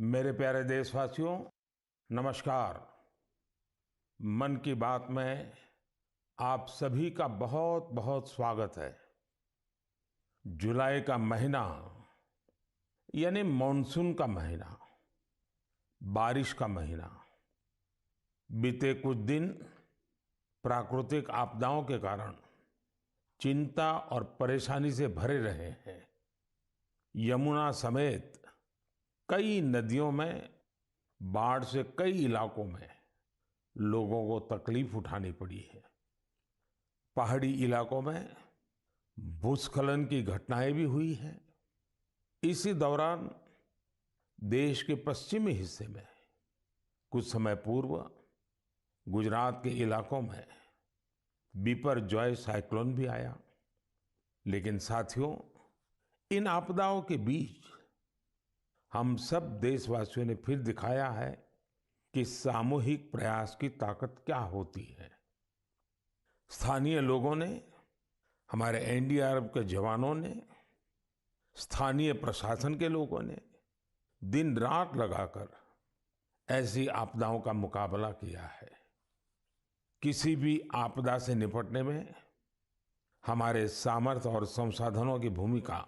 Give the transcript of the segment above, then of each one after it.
मेरे प्यारे देशवासियों, नमस्कार। मन की बात में आप सभी का बहुत बहुत स्वागत है। जुलाई का महीना यानी मॉनसून का महीना, बारिश का महीना। बीते कुछ दिन प्राकृतिक आपदाओं के कारण चिंता और परेशानी से भरे रहे हैं। यमुना समेत कई नदियों में बाढ़ से कई इलाकों में लोगों को तकलीफ उठानी पड़ी है। पहाड़ी इलाकों में भूस्खलन की घटनाएं भी हुई हैं। इसी दौरान देश के पश्चिमी हिस्से में कुछ समय पूर्व गुजरात के इलाकों में बिपरजॉय साइक्लोन भी आया। लेकिन साथियों, इन आपदाओं के बीच हम सब देशवासियों ने फिर दिखाया है कि सामूहिक प्रयास की ताकत क्या होती है। स्थानीय लोगों ने, हमारे एनडीआरएफ के जवानों ने, स्थानीय प्रशासन के लोगों ने दिन रात लगाकर ऐसी आपदाओं का मुकाबला किया है। किसी भी आपदा से निपटने में हमारे सामर्थ्य और संसाधनों की भूमिका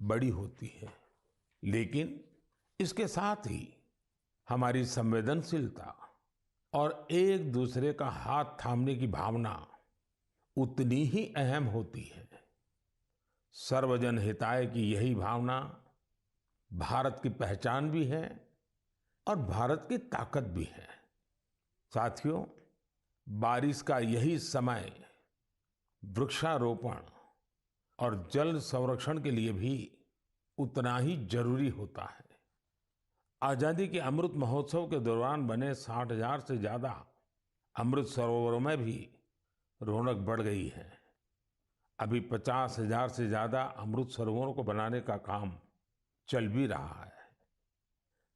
बड़ी होती है, लेकिन इसके साथ ही हमारी संवेदनशीलता और एक दूसरे का हाथ थामने की भावना उतनी ही अहम होती है। सर्वजन हिताय की यही भावना भारत की पहचान भी है और भारत की ताकत भी है। साथियों, बारिश का यही समय वृक्षारोपण और जल संरक्षण के लिए भी उतना ही जरूरी होता है। आजादी के अमृत महोत्सव के दौरान बने 60,000 से ज्यादा अमृत सरोवरों में भी रौनक बढ़ गई है। अभी 50,000 से ज्यादा अमृत सरोवरों को बनाने का काम चल भी रहा है।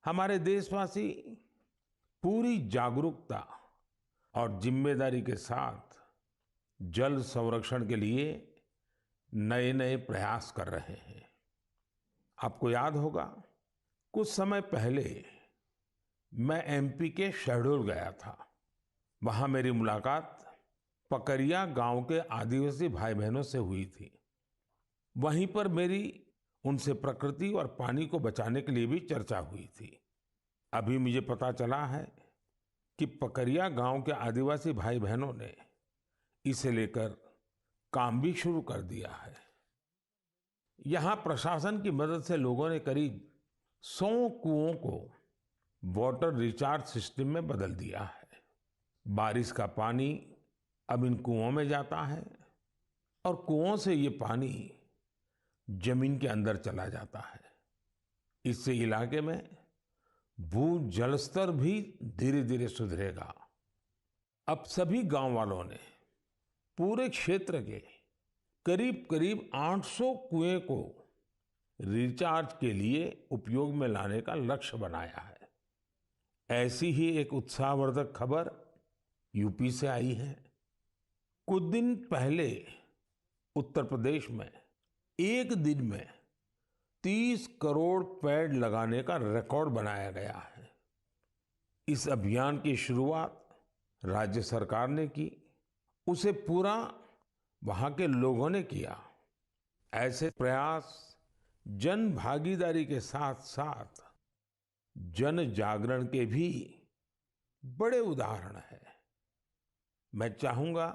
हमारे देशवासी पूरी जागरूकता और जिम्मेदारी के साथ जल संरक्षण के लिए नए नए प्रयास कर रहे हैं। आपको याद होगा, कुछ समय पहले मैं एमपी के शहडोल गया था। वहां मेरी मुलाकात पकरिया गांव के आदिवासी भाई बहनों से हुई थी। वहीं पर मेरी उनसे प्रकृति और पानी को बचाने के लिए भी चर्चा हुई थी। अभी मुझे पता चला है कि पकरिया गांव के आदिवासी भाई बहनों ने इसे लेकर काम भी शुरू कर दिया है। यहां प्रशासन की मदद से लोगों ने करीब 100 कुओं को वाटर रिचार्ज सिस्टम में बदल दिया है। बारिश का पानी अब इन कुओं में जाता है और कुओं से ये पानी जमीन के अंदर चला जाता है। इससे इलाके में भू जल स्तर भी धीरे धीरे सुधरेगा। अब सभी गांव वालों ने पूरे क्षेत्र के करीब करीब 800 कुएं को रिचार्ज के लिए उपयोग में लाने का लक्ष्य बनाया है। ऐसी ही एक उत्साहवर्धक खबर यूपी से आई है। कुछ दिन पहले उत्तर प्रदेश में एक दिन में 30 करोड़ पेड़ लगाने का रिकॉर्ड बनाया गया है। इस अभियान की शुरुआत राज्य सरकार ने की, उसे पूरा वहां के लोगों ने किया। ऐसे प्रयास जन भागीदारी के साथ साथ जन जागरण के भी बड़े उदाहरण हैं। मैं चाहूंगा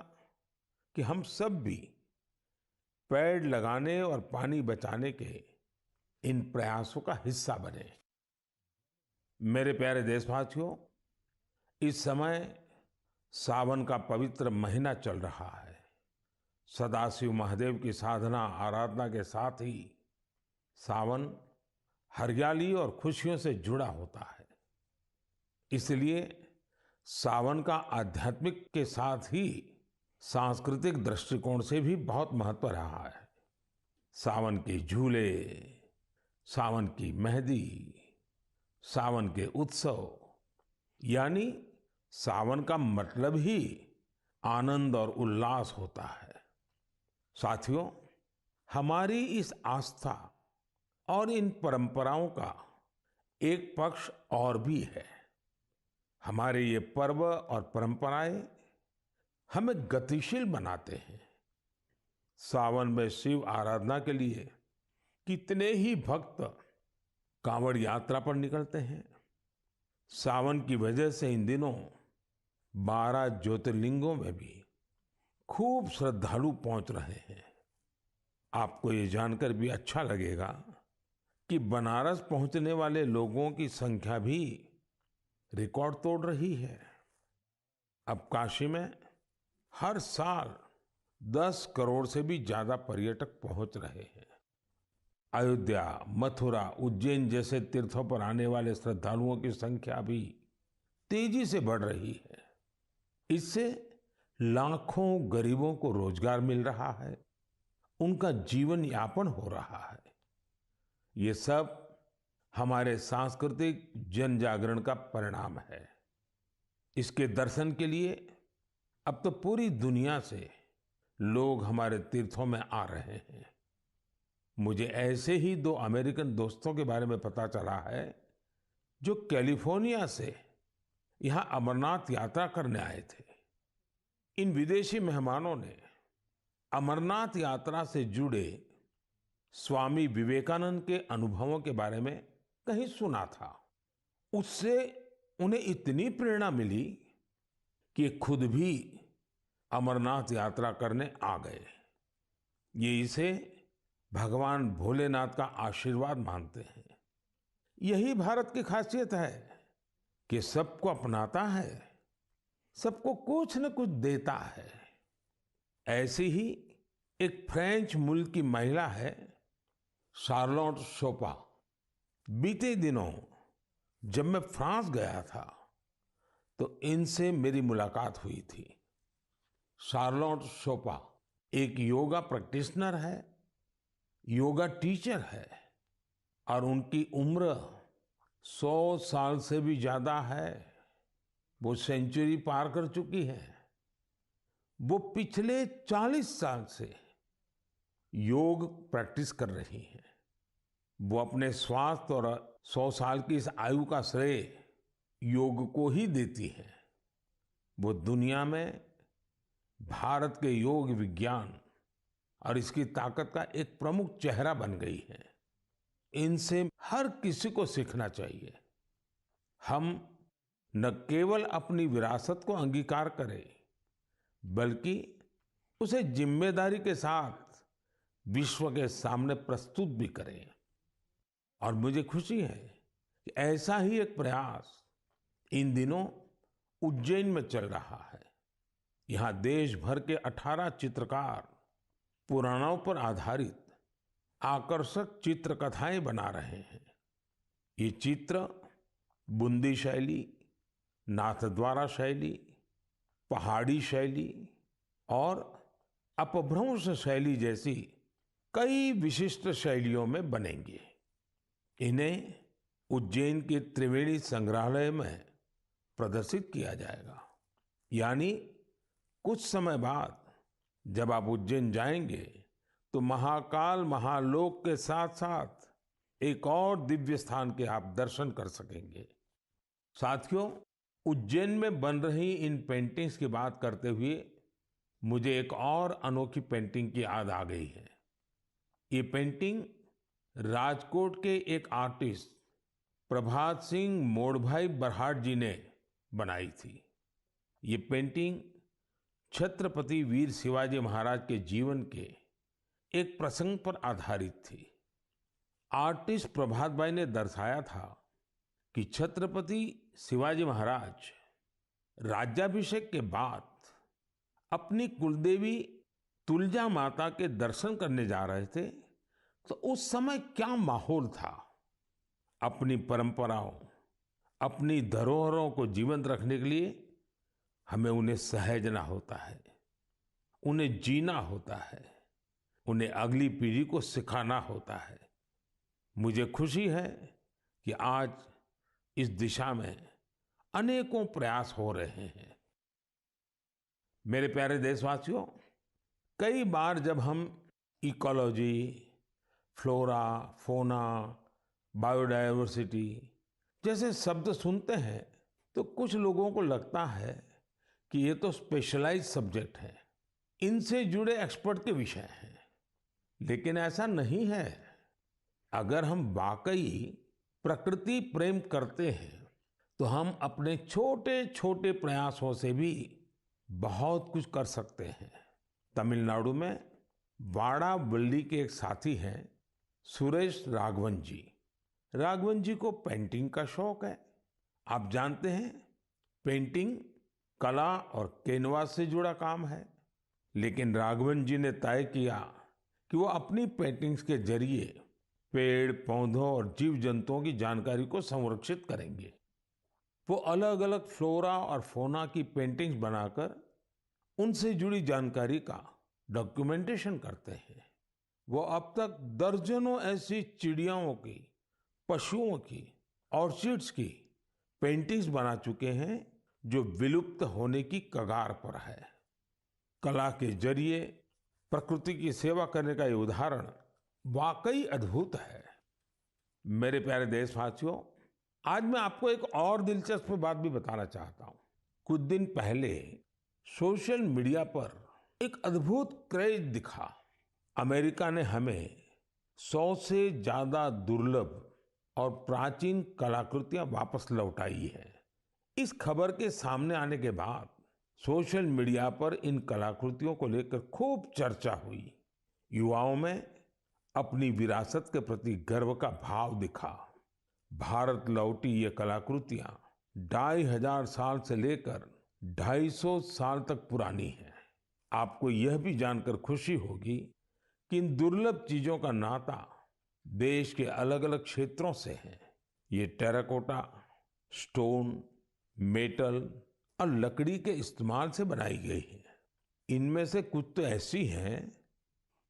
कि हम सब भी पेड़ लगाने और पानी बचाने के इन प्रयासों का हिस्सा बने। मेरे प्यारे देशवासियों, इस समय सावन का पवित्र महीना चल रहा है। सदाशिव महादेव की साधना आराधना के साथ ही सावन हरियाली और खुशियों से जुड़ा होता है। इसलिए सावन का आध्यात्मिक के साथ ही सांस्कृतिक दृष्टिकोण से भी बहुत महत्व रहा है। सावन के झूले, सावन की मेहंदी, सावन के उत्सव, यानी सावन का मतलब ही आनंद और उल्लास होता है। साथियों, हमारी इस आस्था और इन परंपराओं का एक पक्ष और भी है। हमारे ये पर्व और परंपराएं हमें गतिशील बनाते हैं। सावन में शिव आराधना के लिए कितने ही भक्त कांवड़ यात्रा पर निकलते हैं। सावन की वजह से इन दिनों 12 ज्योतिर्लिंगों में भी खूब श्रद्धालु पहुंच रहे हैं। आपको ये जानकर भी अच्छा लगेगा कि बनारस पहुंचने वाले लोगों की संख्या भी रिकॉर्ड तोड़ रही है। अब काशी में हर साल 10 करोड़ से भी ज्यादा पर्यटक पहुंच रहे हैं। अयोध्या, मथुरा, उज्जैन जैसे तीर्थों पर आने वाले श्रद्धालुओं की संख्या भी तेजी से बढ़ रही है। इससे लाखों गरीबों को रोजगार मिल रहा है, उनका जीवन यापन हो रहा है। ये सब हमारे सांस्कृतिक जन जागरण का परिणाम है। इसके दर्शन के लिए अब तो पूरी दुनिया से लोग हमारे तीर्थों में आ रहे हैं। मुझे ऐसे ही 2 अमेरिकन दोस्तों के बारे में पता चला है जो कैलिफोर्निया से यहां अमरनाथ यात्रा करने आए थे। इन विदेशी मेहमानों ने अमरनाथ यात्रा से जुड़े स्वामी विवेकानंद के अनुभवों के बारे में कहीं सुना था। उससे उन्हें इतनी प्रेरणा मिली कि खुद भी अमरनाथ यात्रा करने आ गए। ये इसे भगवान भोलेनाथ का आशीर्वाद मानते हैं। यही भारत की खासियत है कि सबको अपनाता है, सबको कुछ न कुछ देता है। ऐसी ही एक फ्रेंच मूल की महिला है, शार्लोट शोपा। बीते दिनों जब मैं फ्रांस गया था तो इनसे मेरी मुलाकात हुई थी। शार्लोट शोपा एक योगा प्रैक्टिशनर है, योगा टीचर है और उनकी उम्र 100 साल से भी ज्यादा है। वो सेंचुरी पार कर चुकी है। वो पिछले 40 साल से योग प्रैक्टिस कर रही हैं। वो अपने स्वास्थ्य और 100 साल की इस आयु का श्रेय योग को ही देती है। वो दुनिया में भारत के योग विज्ञान और इसकी ताकत का एक प्रमुख चेहरा बन गई है। इनसे हर किसी को सीखना चाहिए। हम न केवल अपनी विरासत को अंगीकार करें, बल्कि उसे जिम्मेदारी के साथ विश्व के सामने प्रस्तुत भी करें। और मुझे खुशी है कि ऐसा ही एक प्रयास इन दिनों उज्जैन में चल रहा है। यहाँ देश भर के 18 चित्रकार पुराणों पर आधारित आकर्षक चित्रकथाएं बना रहे हैं। ये चित्र बूंदी शैली, नाथद्वारा शैली, पहाड़ी शैली और अपभ्रंश शैली जैसी कई विशिष्ट शैलियों में बनेंगे। इन्हें उज्जैन के त्रिवेणी संग्रहालय में प्रदर्शित किया जाएगा। यानी कुछ समय बाद जब आप उज्जैन जाएंगे तो महाकाल महालोक के साथ साथ एक और दिव्य स्थान के आप दर्शन कर सकेंगे। साथियों, उज्जैन में बन रही इन पेंटिंग्स की बात करते हुए मुझे एक और अनोखी पेंटिंग की याद आ गई है। ये पेंटिंग राजकोट के एक आर्टिस्ट प्रभात सिंह मोडभाई बरहाट जी ने बनाई थी। ये पेंटिंग छत्रपति वीर शिवाजी महाराज के जीवन के एक प्रसंग पर आधारित थी। आर्टिस्ट प्रभात भाई ने दर्शाया था कि छत्रपति शिवाजी महाराज राज्याभिषेक के बाद अपनी कुलदेवी तुलजा माता के दर्शन करने जा रहे थे, तो उस समय क्या माहौल था। अपनी परंपराओं, अपनी धरोहरों को जीवंत रखने के लिए हमें उन्हें सहेजना होता है, उन्हें जीना होता है, उन्हें अगली पीढ़ी को सिखाना होता है। मुझे खुशी है कि आज इस दिशा में अनेकों प्रयास हो रहे हैं। मेरे प्यारे देशवासियों, कई बार जब हम इकोलॉजी, फ्लोरा, फौना, बायोडायवर्सिटी जैसे शब्द सुनते हैं तो कुछ लोगों को लगता है कि ये तो स्पेशलाइज्ड सब्जेक्ट है, इनसे जुड़े एक्सपर्ट के विषय हैं। लेकिन ऐसा नहीं है। अगर हम वाकई प्रकृति प्रेम करते हैं तो हम अपने छोटे छोटे प्रयासों से भी बहुत कुछ कर सकते हैं। तमिलनाडु में वाडावल्ली के एक साथी हैं सुरेश राघवन जी। राघवन जी को पेंटिंग का शौक है। आप जानते हैं, पेंटिंग कला और कैनवास से जुड़ा काम है। लेकिन राघवन जी ने तय किया कि वो अपनी पेंटिंग्स के जरिए पेड़ पौधों और जीव जंतुओं की जानकारी को संरक्षित करेंगे। वो अलग अलग फ्लोरा और फौना की पेंटिंग्स बनाकर उनसे जुड़ी जानकारी का डॉक्यूमेंटेशन करते हैं। वो अब तक दर्जनों ऐसी चिड़ियाओं की, पशुओं की, ऑर्चिड्स की पेंटिंग्स बना चुके हैं जो विलुप्त होने की कगार पर है। कला के जरिए प्रकृति की सेवा करने का ये उदाहरण वाकई अद्भुत है। मेरे प्यारे देशवासियों, आज मैं आपको एक और दिलचस्प बात भी बताना चाहता हूँ। कुछ दिन पहले सोशल मीडिया पर एक अद्भुत क्रेज दिखा। अमेरिका ने हमें 100 से ज्यादा दुर्लभ और प्राचीन कलाकृतियां वापस लौटाई है। इस खबर के सामने आने के बाद सोशल मीडिया पर इन कलाकृतियों को लेकर खूब चर्चा हुई। युवाओं में अपनी विरासत के प्रति गर्व का भाव दिखा। भारत लौटी ये कलाकृतियां 2500 साल से लेकर 250 साल तक पुरानी हैं। आपको यह भी जानकर खुशी होगी कि इन दुर्लभ चीजों का नाता देश के अलग अलग क्षेत्रों से है। ये टेराकोटा, स्टोन, मेटल और लकड़ी के इस्तेमाल से बनाई गई है। इनमें से कुछ तो ऐसी हैं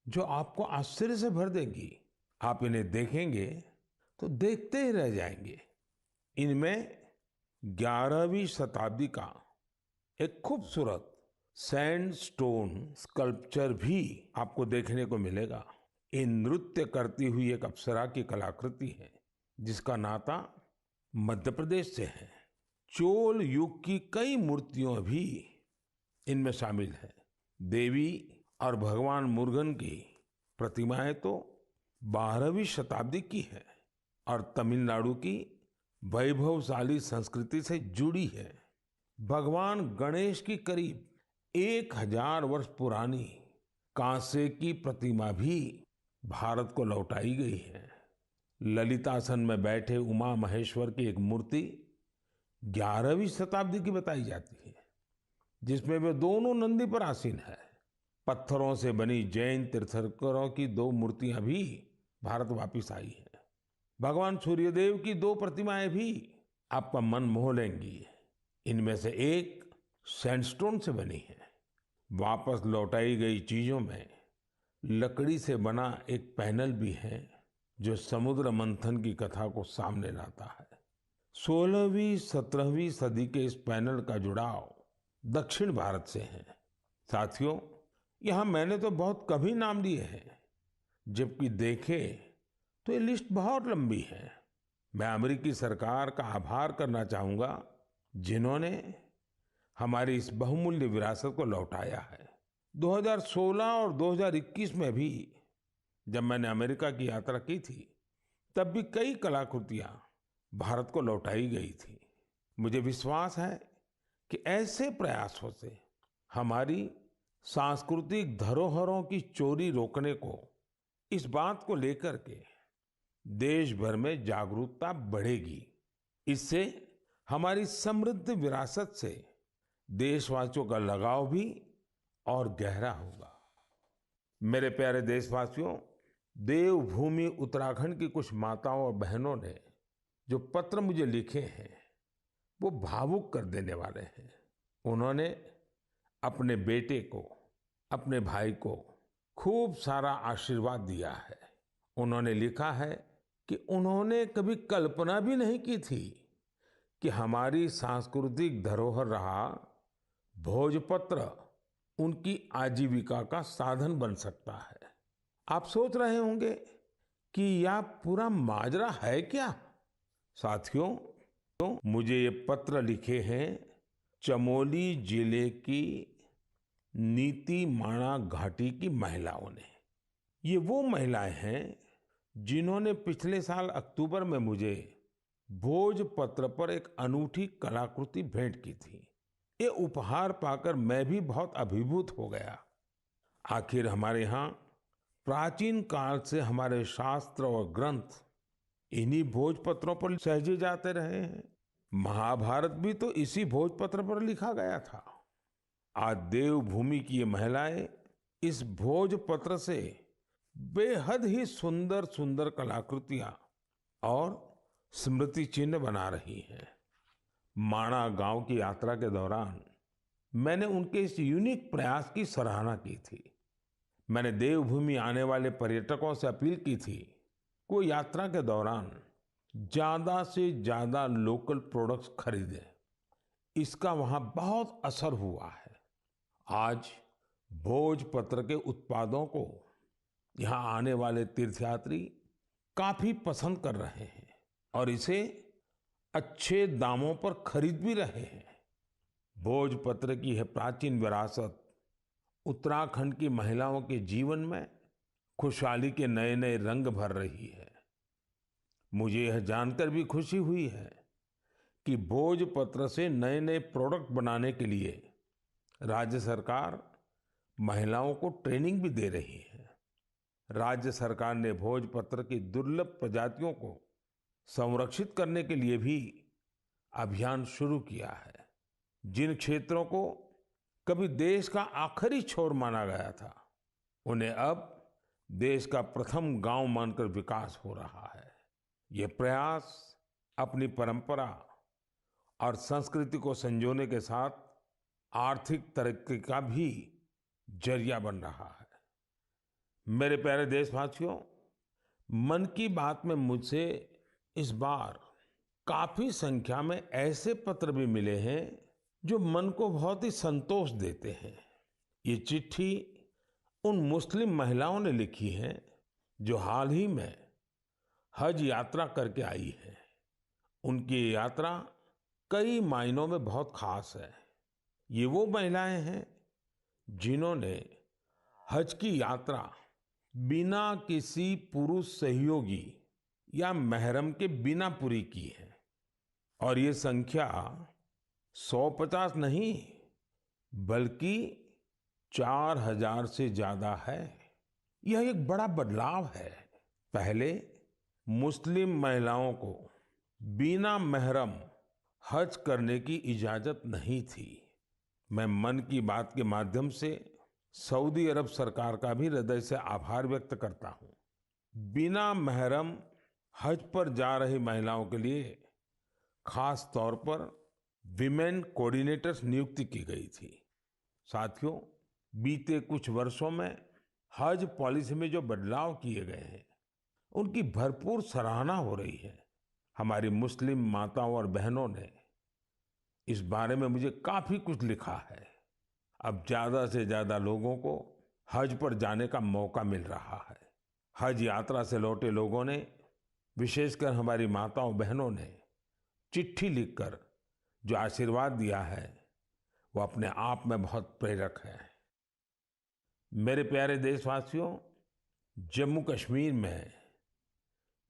जो आपको आश्चर्य से भर देंगी। आप इन्हें देखेंगे तो देखते ही रह जाएंगे। इनमें 11वीं शताब्दी का एक खूबसूरत सैंडस्टोन स्कल्पचर भी आपको देखने को मिलेगा। ये नृत्य करती हुई एक अप्सरा की कलाकृति है जिसका नाता मध्य प्रदेश से है। चोल युग की कई मूर्तियां भी इनमें शामिल है। देवी और भगवान मुरुगन की प्रतिमाएं तो 12वीं शताब्दी की है और तमिलनाडु की वैभवशाली संस्कृति से जुड़ी है। भगवान गणेश की करीब 1000 वर्ष पुरानी कांसे की प्रतिमा भी भारत को लौटाई गई है। ललितासन में बैठे उमा महेश्वर की एक मूर्ति 11वीं शताब्दी की बताई जाती है, जिसमें वे दोनों नंदी पर आसीन है। पत्थरों से बनी जैन तीर्थंकरों की 2 मूर्तियां भी भारत वापिस आई हैं। भगवान सूर्यदेव की 2 प्रतिमाएं भी आपका मन मोह लेंगी। इनमें से एक सैंडस्टोन से बनी है। वापस लौटाई गई चीजों में लकड़ी से बना एक पैनल भी है जो समुद्र मंथन की कथा को सामने लाता है। 16वीं 17वीं सदी के इस पैनल का जुड़ाव दक्षिण भारत से है। साथियों, यहाँ मैंने तो बहुत कम ही नाम लिए हैं, जबकि देखें तो ये लिस्ट बहुत लंबी है। मैं अमेरिकी सरकार का आभार करना चाहूंगा जिन्होंने हमारी इस बहुमूल्य विरासत को लौटाया है। 2016 और 2021 में भी जब मैंने अमेरिका की यात्रा की थी, तब भी कई कलाकृतियां भारत को लौटाई गई थी। मुझे विश्वास है कि ऐसे प्रयासों से हमारी सांस्कृतिक धरोहरों की चोरी रोकने को, इस बात को लेकर के देश भर में जागरूकता बढ़ेगी। इससे हमारी समृद्ध विरासत से देशवासियों का लगाव भी और गहरा होगा। मेरे प्यारे देशवासियों, देवभूमि उत्तराखंड की कुछ माताओं और बहनों ने जो पत्र मुझे लिखे हैं वो भावुक कर देने वाले हैं। उन्होंने अपने बेटे को, अपने भाई को खूब सारा आशीर्वाद दिया है। उन्होंने लिखा है कि उन्होंने कभी कल्पना भी नहीं की थी कि हमारी सांस्कृतिक धरोहर रहा भोजपत्र उनकी आजीविका का साधन बन सकता है। आप सोच रहे होंगे कि यह पूरा माजरा है क्या? साथियों, तो मुझे ये पत्र लिखे हैं चमोली जिले की नीति माणा घाटी की महिलाओं ने। ये वो महिलाएं हैं जिन्होंने पिछले साल अक्टूबर में मुझे भोजपत्र पर एक अनूठी कलाकृति भेंट की थी। ये उपहार पाकर मैं भी बहुत अभिभूत हो गया। आखिर हमारे यहाँ प्राचीन काल से हमारे शास्त्र और ग्रंथ इन्हीं भोजपत्रों पर सहेजे जाते रहे हैं। महाभारत भी तो इसी भोजपत्र पर लिखा गया था। आज देवभूमि की ये महिलाएं इस भोजपत्र से बेहद ही सुंदर सुंदर कलाकृतियां और स्मृति चिन्ह बना रही हैं। माणा गांव की यात्रा के दौरान मैंने उनके इस यूनिक प्रयास की सराहना की थी। मैंने देवभूमि आने वाले पर्यटकों से अपील की थी कि वो यात्रा के दौरान ज्यादा से ज्यादा लोकल प्रोडक्ट्स खरीदें। इसका वहां बहुत असर हुआ है। आज भोजपत्र के उत्पादों को यहाँ आने वाले तीर्थयात्री काफी पसंद कर रहे हैं और इसे अच्छे दामों पर खरीद भी रहे हैं। भोजपत्र की यह प्राचीन विरासत उत्तराखंड की महिलाओं के जीवन में खुशहाली के नए नए रंग भर रही है। मुझे यह जानकर भी खुशी हुई है कि भोजपत्र से नए नए प्रोडक्ट बनाने के लिए राज्य सरकार महिलाओं को ट्रेनिंग भी दे रही है। राज्य सरकार ने भोजपत्र की दुर्लभ प्रजातियों को संरक्षित करने के लिए भी अभियान शुरू किया है। जिन क्षेत्रों को कभी देश का आखिरी छोर माना गया था, उन्हें अब देश का प्रथम गांव मानकर विकास हो रहा है। ये प्रयास अपनी परंपरा और संस्कृति को संजोने के साथ आर्थिक तरक्की का भी जरिया बन रहा है। मेरे प्यारे देशवासियों, मन की बात में मुझसे इस बार काफी संख्या में ऐसे पत्र भी मिले हैं जो मन को बहुत ही संतोष देते हैं। ये चिट्ठी उन मुस्लिम महिलाओं ने लिखी है जो हाल ही में हज यात्रा करके आई है। उनकी ये यात्रा कई मायनों में बहुत खास है। ये वो महिलाएं हैं जिन्होंने हज की यात्रा बिना किसी पुरुष सहयोगी या महरम के बिना पूरी की है और ये संख्या 150 नहीं बल्कि 4000 से ज्यादा है। यह एक बड़ा बदलाव है। पहले मुस्लिम महिलाओं को बिना महरम हज करने की इजाजत नहीं थी। मैं मन की बात के माध्यम से सऊदी अरब सरकार का भी हृदय से आभार व्यक्त करता हूं। बिना महरम हज पर जा रही महिलाओं के लिए खास तौर पर विमेन कोऑर्डिनेटर्स नियुक्ति की गई थी। साथियों, बीते कुछ वर्षों में हज पॉलिसी में जो बदलाव किए गए हैं, उनकी भरपूर सराहना हो रही है। हमारी मुस्लिम माताओं और बहनों ने इस बारे में मुझे काफी कुछ लिखा है। अब ज्यादा से ज्यादा लोगों को हज पर जाने का मौका मिल रहा है। हज यात्रा से लौटे लोगों ने, विशेषकर हमारी माताओं बहनों ने चिट्ठी लिखकर जो आशीर्वाद दिया है, वो अपने आप में बहुत प्रेरक है। मेरे प्यारे देशवासियों, जम्मू कश्मीर में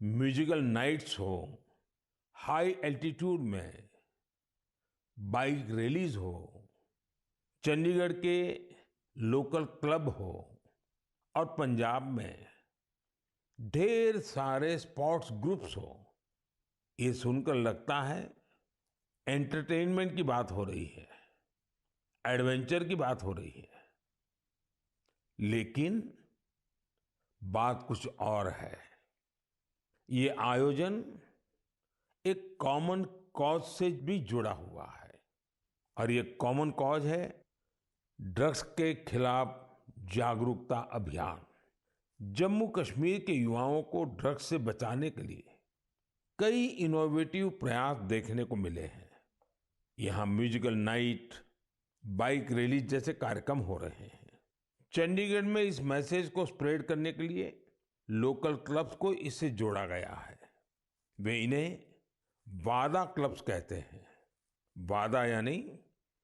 म्यूजिकल नाइट्स हो, हाई एल्टीट्यूड में बाइक रैलीज हो, चंडीगढ़ के लोकल क्लब हो और पंजाब में ढेर सारे स्पोर्ट्स ग्रुप्स हो, ये सुनकर लगता है एंटरटेनमेंट की बात हो रही है, एडवेंचर की बात हो रही है। लेकिन बात कुछ और है। ये आयोजन एक कॉमन कॉज से भी जुड़ा हुआ है और ये कॉमन कॉज है ड्रग्स के खिलाफ जागरूकता अभियान। जम्मू कश्मीर के युवाओं को ड्रग्स से बचाने के लिए कई इनोवेटिव प्रयास देखने को मिले हैं। यहाँ म्यूजिकल नाइट, बाइक रैली जैसे कार्यक्रम हो रहे हैं। चंडीगढ़ में इस मैसेज को स्प्रेड करने के लिए लोकल क्लब्स को इससे जोड़ा गया है। वे इन्हें वादा क्लब्स कहते हैं। वादा यानी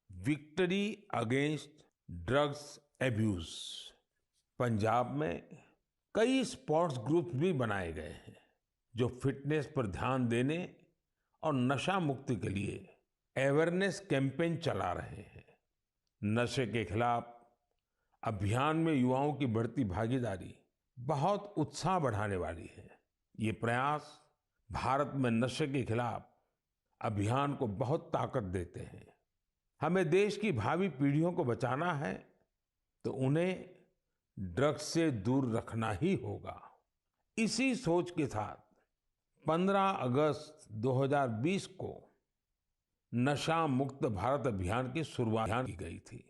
victory against drugs abuse. Punjab में कई स्पोर्ट्स ग्रुप्स भी बनाए गए हैं जो फिटनेस पर ध्यान देने और नशा मुक्ति के लिए अवेयरनेस कैंपेन चला रहे हैं। नशे के खिलाफ अभियान में युवाओं की बढ़ती भागीदारी बहुत उत्साह बढ़ाने वाली है। ये प्रयास भारत में नशे के खिलाफ अभियान को बहुत ताकत देते हैं। हमें देश की भावी पीढ़ियों को बचाना है तो उन्हें ड्रग्स से दूर रखना ही होगा। इसी सोच के साथ 15 अगस्त 2020 को नशा मुक्त भारत अभियान की शुरुआत की गई थी।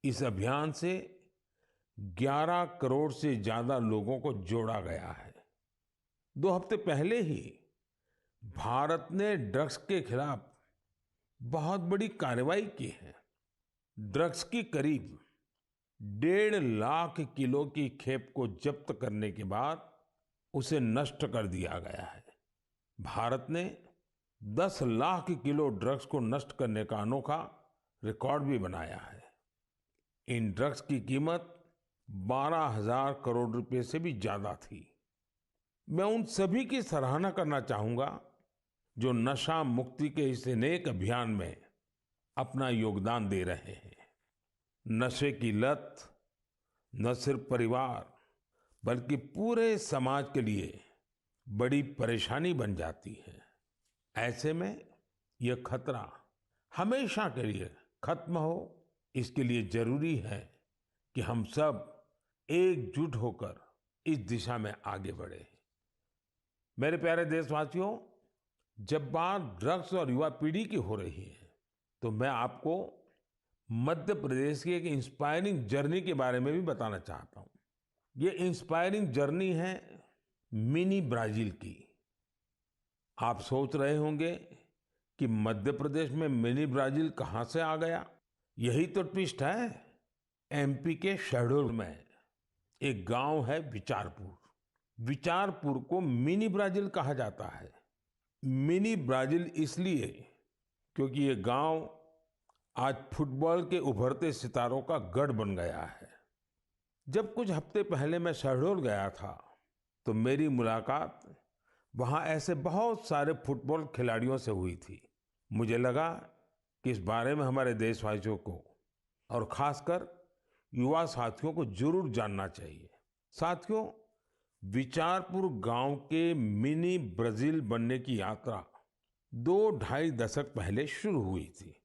इस अभियान से 11 करोड़ से ज्यादा लोगों को जोड़ा गया है। 2 हफ्ते पहले ही भारत ने ड्रग्स के खिलाफ बहुत बड़ी कार्रवाई की है। ड्रग्स की करीब 1.5 लाख किलो की खेप को जब्त करने के बाद उसे नष्ट कर दिया गया है। भारत ने 10 लाख किलो ड्रग्स को नष्ट करने का अनोखा रिकॉर्ड भी बनाया है। इन ड्रग्स की कीमत 12,000 करोड़ रुपए से भी ज्यादा थी। मैं उन सभी की सराहना करना चाहूंगा जो नशा मुक्ति के इस नेक अभियान में अपना योगदान दे रहे हैं। नशे की लत न सिर्फ परिवार बल्कि पूरे समाज के लिए बड़ी परेशानी बन जाती है। ऐसे में यह खतरा हमेशा के लिए खत्म हो, इसके लिए जरूरी है कि हम सब एकजुट होकर इस दिशा में आगे बढ़े। मेरे प्यारे देशवासियों, जब बात ड्रग्स और युवा पीढ़ी की हो रही है तो मैं आपको मध्य प्रदेश की एक इंस्पायरिंग जर्नी के बारे में भी बताना चाहता हूँ। ये इंस्पायरिंग जर्नी है मिनी ब्राजील की। आप सोच रहे होंगे कि मध्य प्रदेश में मिनी ब्राजील कहाँ से आ गया? यही तो ट्विस्ट है। एमपी के शहडोल में एक गांव है विचारपुर। विचारपुर को मिनी ब्राजील कहा जाता है। मिनी ब्राजील इसलिए क्योंकि ये गांव आज फुटबॉल के उभरते सितारों का गढ़ बन गया है। जब कुछ हफ्ते पहले मैं शहडोल गया था तो मेरी मुलाकात वहां ऐसे बहुत सारे फुटबॉल खिलाड़ियों से हुई थी। मुझे लगा कि इस बारे में हमारे देशवासियों को और खासकर युवा साथियों को जरूर जानना चाहिए। साथियों, विचारपुर गांव के मिनी ब्राजील बनने की यात्रा 2-2.5 दशक पहले शुरू हुई थी।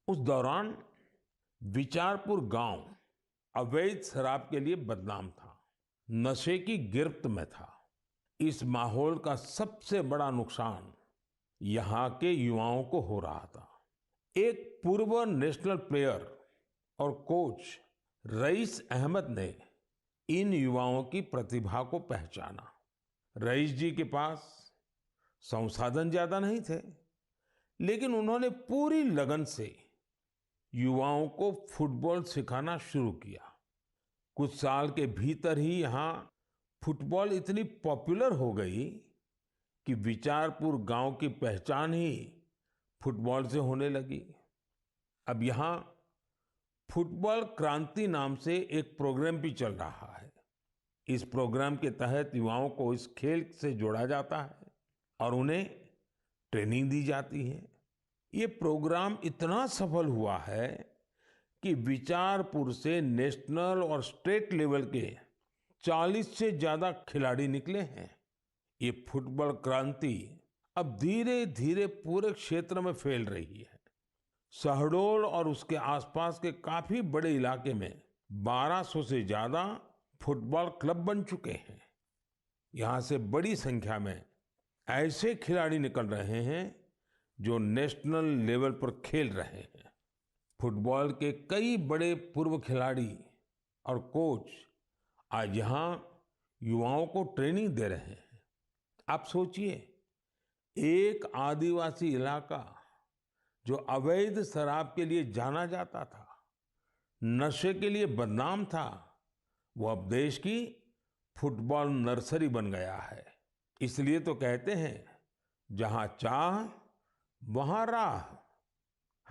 उस दौरान विचारपुर गांव अवैध शराब के लिए बदनाम था, नशे की गिरफ्त में था। इस माहौल का सबसे बड़ा नुकसान यहाँ के युवाओं को हो रहा था। एक पूर्व नेशनल प्लेयर और कोच रईस अहमद ने इन युवाओं की प्रतिभा को पहचाना। रईस जी के पास संसाधन ज्यादा नहीं थे, लेकिन उन्होंने पूरी लगन से युवाओं को फुटबॉल सिखाना शुरू किया। कुछ साल के भीतर ही यहाँ फुटबॉल इतनी पॉपुलर हो गई कि विचारपुर गांव की पहचान ही फुटबॉल से होने लगी। अब यहाँ फुटबॉल क्रांति नाम से एक प्रोग्राम भी चल रहा है। इस प्रोग्राम के तहत युवाओं को इस खेल से जोड़ा जाता है और उन्हें ट्रेनिंग दी जाती है। ये प्रोग्राम इतना सफल हुआ है कि विचारपुर से नेशनल और स्टेट लेवल के 40 से ज्यादा खिलाड़ी निकले हैं। ये फुटबॉल क्रांति अब धीरे धीरे पूरे क्षेत्र में फैल रही है। शहडोल और उसके आसपास के काफी बड़े इलाके में 1200 से ज्यादा फुटबॉल क्लब बन चुके हैं। यहाँ से बड़ी संख्या में ऐसे खिलाड़ी निकल रहे हैं जो नेशनल लेवल पर खेल रहे हैं। फुटबॉल के कई बड़े पूर्व खिलाड़ी और कोच आज यहाँ युवाओं को ट्रेनिंग दे रहे हैं। आप सोचिए, एक आदिवासी इलाका जो अवैध शराब के लिए जाना जाता था, नशे के लिए बदनाम था, वो अब देश की फुटबॉल नर्सरी बन गया है। इसलिए तो कहते हैं जहां चाह वहां राह।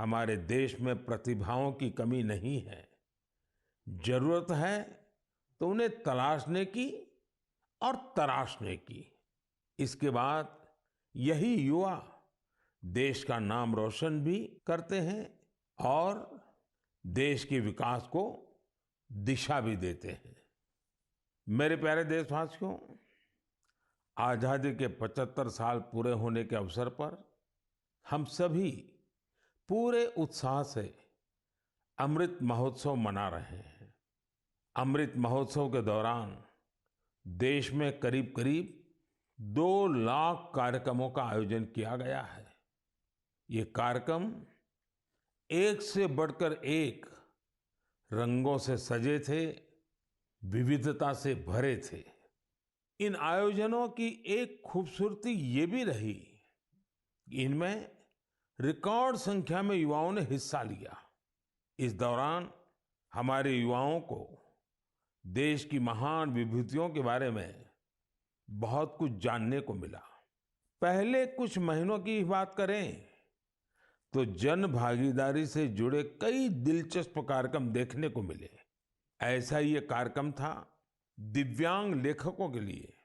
हमारे देश में प्रतिभाओं की कमी नहीं है। जरूरत है तो उन्हें तलाशने की और तराशने की। इसके बाद यही युवा देश का नाम रोशन भी करते हैं और देश के विकास को दिशा भी देते हैं। मेरे प्यारे देशवासियों, आजादी के 75 साल पूरे होने के अवसर पर हम सभी पूरे उत्साह से अमृत महोत्सव मना रहे हैं। अमृत महोत्सव के दौरान देश में करीब करीब 2 लाख कार्यक्रमों का आयोजन किया गया है। ये कार्यक्रम एक से बढ़कर एक रंगों से सजे थे, विविधता से भरे थे। इन आयोजनों की एक खूबसूरती ये भी रही कि इनमें रिकॉर्ड संख्या में युवाओं ने हिस्सा लिया। इस दौरान हमारे युवाओं को देश की महान विभूतियों के बारे में बहुत कुछ जानने को मिला। पहले कुछ महीनों की बात करें तो जन भागीदारी से जुड़े कई दिलचस्प कार्यक्रम देखने को मिले। ऐसा ही एक कार्यक्रम था दिव्यांग लेखकों के लिए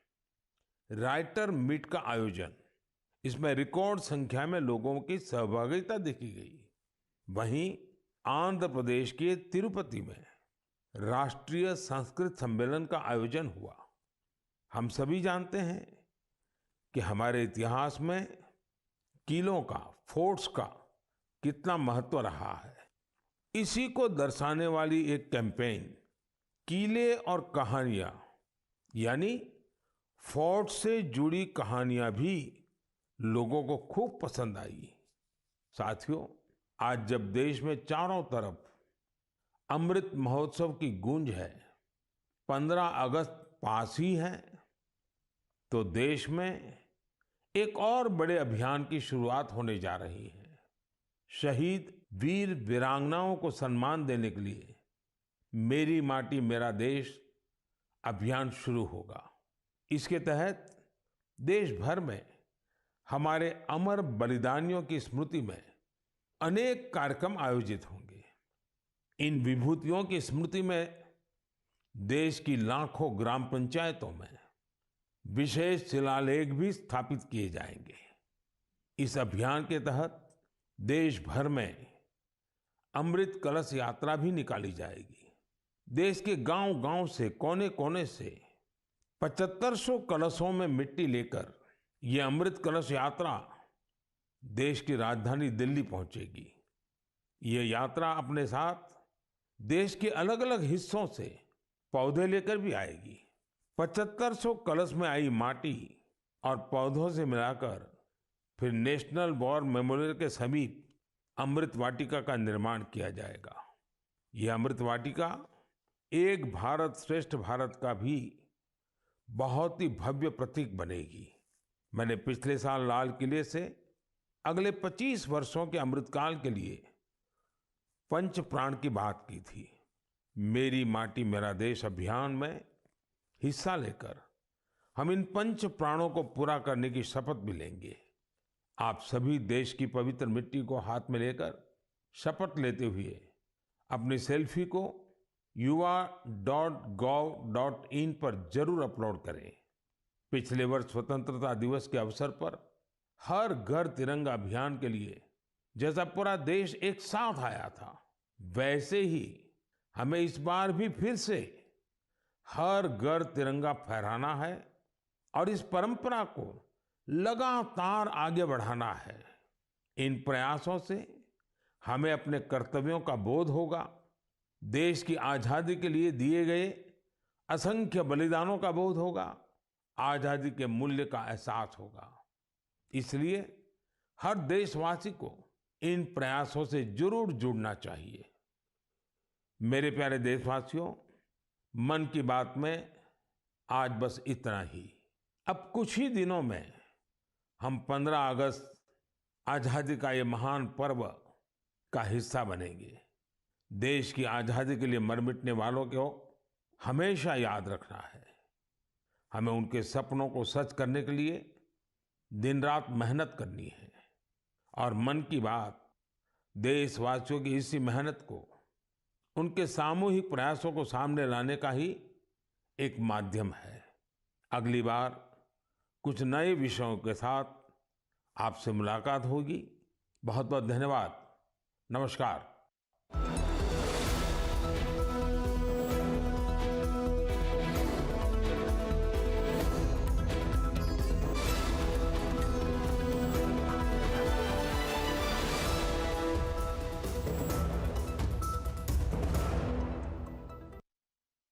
राइटर मीट का आयोजन। इसमें रिकॉर्ड संख्या में लोगों की सहभागिता देखी गई। वहीं आंध्र प्रदेश के तिरुपति में राष्ट्रीय संस्कृत सम्मेलन का आयोजन हुआ। हम सभी जानते हैं कि हमारे इतिहास में किलों का, फोर्ट्स का कितना महत्व रहा है। इसी को दर्शाने वाली एक कैंपेन किले और कहानियां, यानी फोर्ट से जुड़ी कहानियां भी लोगों को खूब पसंद आई। साथियों, आज जब देश में चारों तरफ अमृत महोत्सव की गूंज है, 15 अगस्त पास ही है, तो देश में एक और बड़े अभियान की शुरुआत होने जा रही है। शहीद वीर वीरांगनाओं को सम्मान देने के लिए मेरी माटी मेरा देश अभियान शुरू होगा। इसके तहत देश भर में हमारे अमर बलिदानियों की स्मृति में अनेक कार्यक्रम आयोजित होंगे। इन विभूतियों की स्मृति में देश की लाखों ग्राम पंचायतों में विशेष शिलालेख भी स्थापित किए जाएंगे। इस अभियान के तहत देश भर में अमृत कलश यात्रा भी निकाली जाएगी। देश के गांव-गांव से, कोने-कोने से 7500 कलशों में मिट्टी लेकर ये अमृत कलश यात्रा देश की राजधानी दिल्ली पहुंचेगी। ये यात्रा अपने साथ देश के अलग-अलग हिस्सों से पौधे लेकर भी आएगी। 7500 कलश में आई माटी और पौधों से मिलाकर फिर नेशनल वॉर मेमोरियल के समीप अमृत वाटिका का निर्माण किया जाएगा। ये अमृत वाटिका एक भारत श्रेष्ठ भारत का भी बहुत ही भव्य प्रतीक बनेगी। मैंने पिछले साल लाल किले से अगले 25 वर्षों के अमृतकाल के लिए पंच प्राण की बात की थी। मेरी माटी मेरा देश अभियान में हिस्सा लेकर हम इन पंच प्राणों को पूरा करने की शपथ भी लेंगे। आप सभी देश की पवित्र मिट्टी को हाथ में लेकर शपथ लेते हुए अपनी सेल्फी को yuva.gov.in पर जरूर अपलोड करें। पिछले वर्ष स्वतंत्रता दिवस के अवसर पर हर घर तिरंगा अभियान के लिए जैसा पूरा देश एक साथ आया था, वैसे ही हमें इस बार भी फिर से हर घर तिरंगा फहराना है और इस परंपरा को लगातार आगे बढ़ाना है। इन प्रयासों से हमें अपने कर्तव्यों का बोध होगा, देश की आजादी के लिए दिए गए असंख्य बलिदानों का बोध होगा, आजादी के मूल्य का एहसास होगा। इसलिए हर देशवासी को इन प्रयासों से जरूर जुड़ना चाहिए। मेरे प्यारे देशवासियों, मन की बात में आज बस इतना ही। अब कुछ ही दिनों में हम 15 अगस्त आजादी का ये महान पर्व का हिस्सा बनेंगे। देश की आजादी के लिए मर मिटने वालों को हमेशा याद रखना है। हमें उनके सपनों को सच करने के लिए दिन रात मेहनत करनी है और मन की बात देशवासियों की इसी मेहनत को, उनके सामूहिक प्रयासों को सामने लाने का ही एक माध्यम है। अगली बार कुछ नए विषयों के साथ आपसे मुलाकात होगी। बहुत बहुत धन्यवाद। नमस्कार।